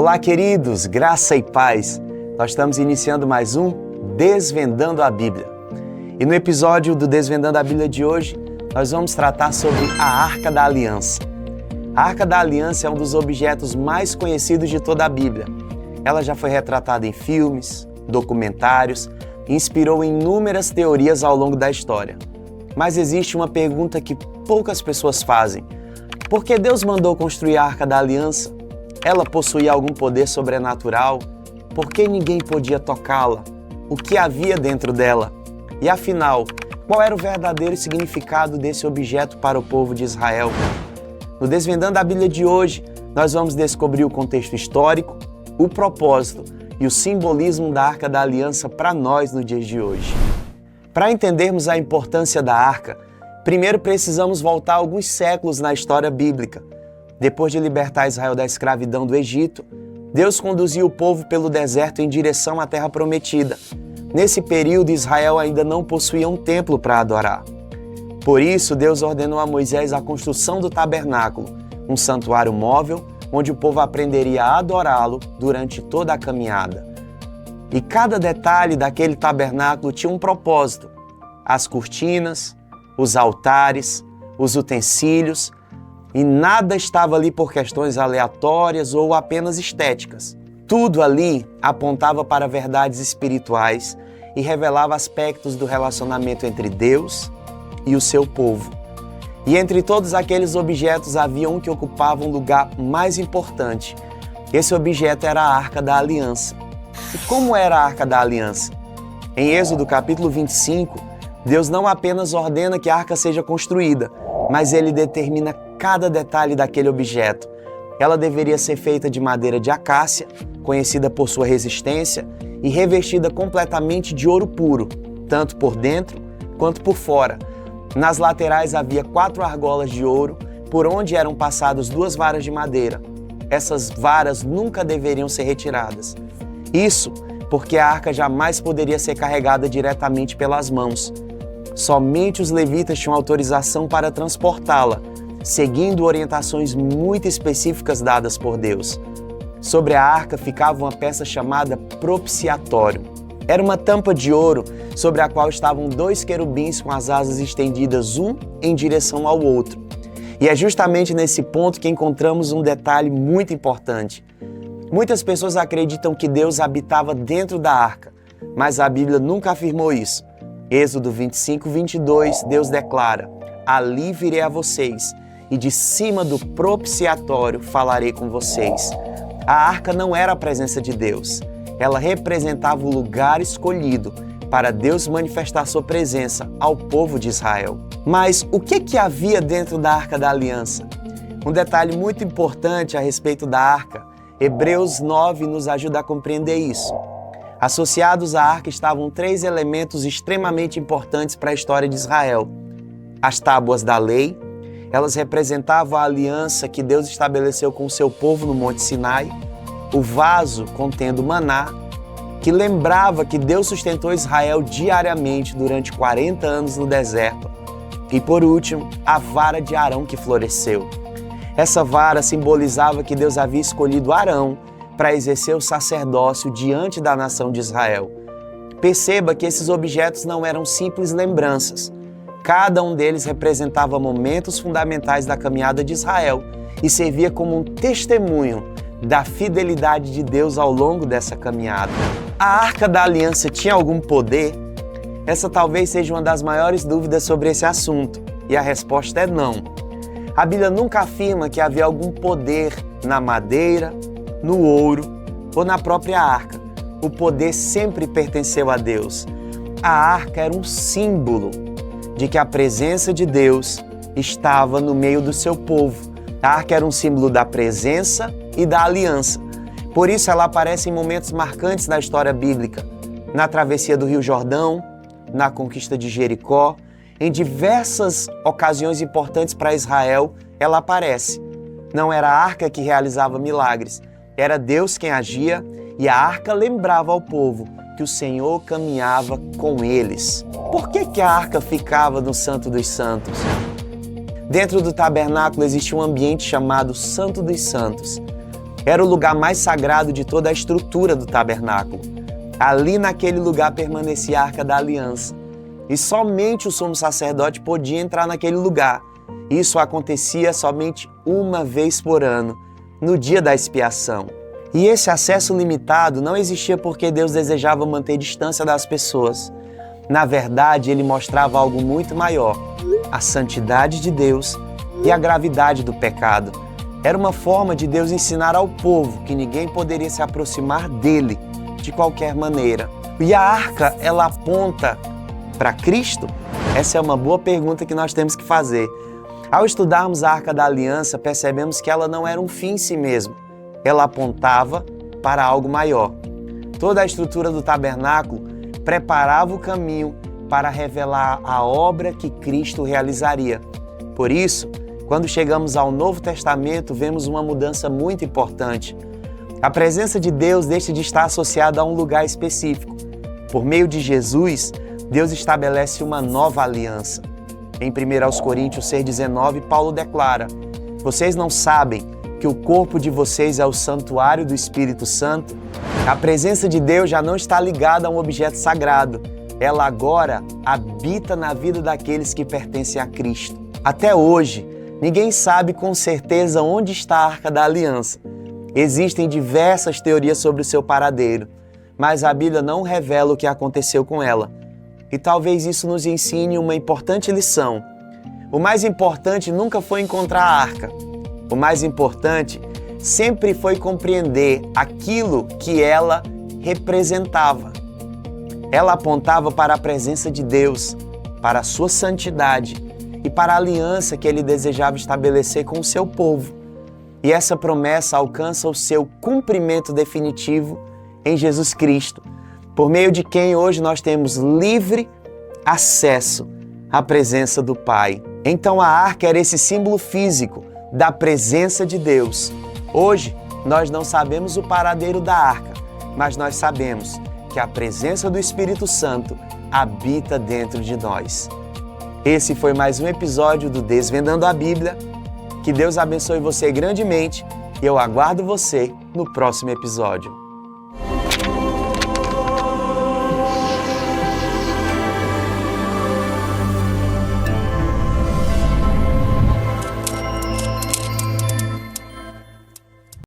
Olá, queridos, graça e paz. Nós estamos iniciando mais um Desvendando a Bíblia. E no episódio do Desvendando a Bíblia de hoje, nós vamos tratar sobre a Arca da Aliança. A Arca da Aliança é um dos objetos mais conhecidos de toda a Bíblia. Ela já foi retratada em filmes, documentários e inspirou inúmeras teorias ao longo da história. Mas existe uma pergunta que poucas pessoas fazem. Por que Deus mandou construir a Arca da Aliança? Ela possuía algum poder sobrenatural? Por que ninguém podia tocá-la? O que havia dentro dela? E afinal, qual era o verdadeiro significado desse objeto para o povo de Israel? No Desvendando a Bíblia de hoje, nós vamos descobrir o contexto histórico, o propósito e o simbolismo da Arca da Aliança para nós no dia de hoje. Para entendermos a importância da Arca, primeiro precisamos voltar alguns séculos na história bíblica. Depois de libertar Israel da escravidão do Egito, Deus conduziu o povo pelo deserto em direção à Terra Prometida. Nesse período, Israel ainda não possuía um templo para adorar. Por isso, Deus ordenou a Moisés a construção do tabernáculo, um santuário móvel, onde o povo aprenderia a adorá-lo durante toda a caminhada. E cada detalhe daquele tabernáculo tinha um propósito. As cortinas, os altares, os utensílios, e nada estava ali por questões aleatórias ou apenas estéticas. Tudo ali apontava para verdades espirituais e revelava aspectos do relacionamento entre Deus e o seu povo. E entre todos aqueles objetos havia um que ocupava um lugar mais importante. Esse objeto era a Arca da Aliança. E como era a Arca da Aliança? Em Êxodo capítulo 25, Deus não apenas ordena que a arca seja construída, mas Ele determina cada detalhe daquele objeto. Ela deveria ser feita de madeira de acácia, conhecida por sua resistência, e revestida completamente de ouro puro, tanto por dentro quanto por fora. Nas laterais havia 4 argolas de ouro, por onde eram passadas 2 varas de madeira. Essas varas nunca deveriam ser retiradas. Isso porque a arca jamais poderia ser carregada diretamente pelas mãos. Somente os levitas tinham autorização para transportá-la, seguindo orientações muito específicas dadas por Deus. Sobre a arca ficava uma peça chamada propiciatório. Era uma tampa de ouro sobre a qual estavam 2 querubins com as asas estendidas um em direção ao outro. E é justamente nesse ponto que encontramos um detalhe muito importante. Muitas pessoas acreditam que Deus habitava dentro da arca, mas a Bíblia nunca afirmou isso. Êxodo 25, 22, Deus declara: ali virei a vocês, e de cima do propiciatório falarei com vocês. A arca não era a presença de Deus. Ela representava o lugar escolhido para Deus manifestar sua presença ao povo de Israel. Mas o que havia dentro da Arca da Aliança? Um detalhe muito importante a respeito da arca, Hebreus 9 nos ajuda a compreender isso. Associados à arca estavam 3 elementos extremamente importantes para a história de Israel. As tábuas da lei, elas representavam a aliança que Deus estabeleceu com o seu povo no Monte Sinai. O vaso contendo maná, que lembrava que Deus sustentou Israel diariamente durante 40 anos no deserto. E por último, a vara de Arão que floresceu. Essa vara simbolizava que Deus havia escolhido Arão para exercer o sacerdócio diante da nação de Israel. Perceba que esses objetos não eram simples lembranças. Cada um deles representava momentos fundamentais da caminhada de Israel e servia como um testemunho da fidelidade de Deus ao longo dessa caminhada. A Arca da Aliança tinha algum poder? Essa talvez seja uma das maiores dúvidas sobre esse assunto, e a resposta é não. A Bíblia nunca afirma que havia algum poder na madeira, no ouro ou na própria arca. O poder sempre pertenceu a Deus. A arca era um símbolo de que a presença de Deus estava no meio do seu povo. A arca era um símbolo da presença e da aliança. Por isso ela aparece em momentos marcantes da história bíblica. Na travessia do Rio Jordão, na conquista de Jericó, em diversas ocasiões importantes para Israel, ela aparece. Não era a arca que realizava milagres, era Deus quem agia, e a arca lembrava ao povo que o Senhor caminhava com eles. Por que a arca ficava no Santo dos Santos? Dentro do tabernáculo existia um ambiente chamado Santo dos Santos. Era o lugar mais sagrado de toda a estrutura do tabernáculo. Ali naquele lugar permanecia a Arca da Aliança. E somente o sumo sacerdote podia entrar naquele lugar. Isso acontecia somente uma vez por ano, no dia da expiação. E esse acesso limitado não existia porque Deus desejava manter distância das pessoas. Na verdade, ele mostrava algo muito maior: a santidade de Deus e a gravidade do pecado. Era uma forma de Deus ensinar ao povo que ninguém poderia se aproximar dele de qualquer maneira. E a arca, ela aponta para Cristo? Essa é uma boa pergunta que nós temos que fazer. Ao estudarmos a Arca da Aliança, percebemos que ela não era um fim em si mesmo. Ela apontava para algo maior. Toda a estrutura do tabernáculo preparava o caminho para revelar a obra que Cristo realizaria. Por isso, quando chegamos ao Novo Testamento, vemos uma mudança muito importante. A presença de Deus deixa de estar associada a um lugar específico. Por meio de Jesus, Deus estabelece uma nova aliança. Em 1 Coríntios 6,19, Paulo declara: "Vocês não sabem que o corpo de vocês é o santuário do Espírito Santo?" A presença de Deus já não está ligada a um objeto sagrado. Ela agora habita na vida daqueles que pertencem a Cristo. Até hoje, ninguém sabe com certeza onde está a Arca da Aliança. Existem diversas teorias sobre o seu paradeiro, mas a Bíblia não revela o que aconteceu com ela. E talvez isso nos ensine uma importante lição. O mais importante nunca foi encontrar a arca. O mais importante sempre foi compreender aquilo que ela representava. Ela apontava para a presença de Deus, para a sua santidade e para a aliança que ele desejava estabelecer com o seu povo. E essa promessa alcança o seu cumprimento definitivo em Jesus Cristo, por meio de quem hoje nós temos livre acesso à presença do Pai. Então a arca era esse símbolo físico da presença de Deus. Hoje nós não sabemos o paradeiro da arca, mas nós sabemos que a presença do Espírito Santo habita dentro de nós. Esse foi mais um episódio do Desvendando a Bíblia. Que Deus abençoe você grandemente e eu aguardo você no próximo episódio.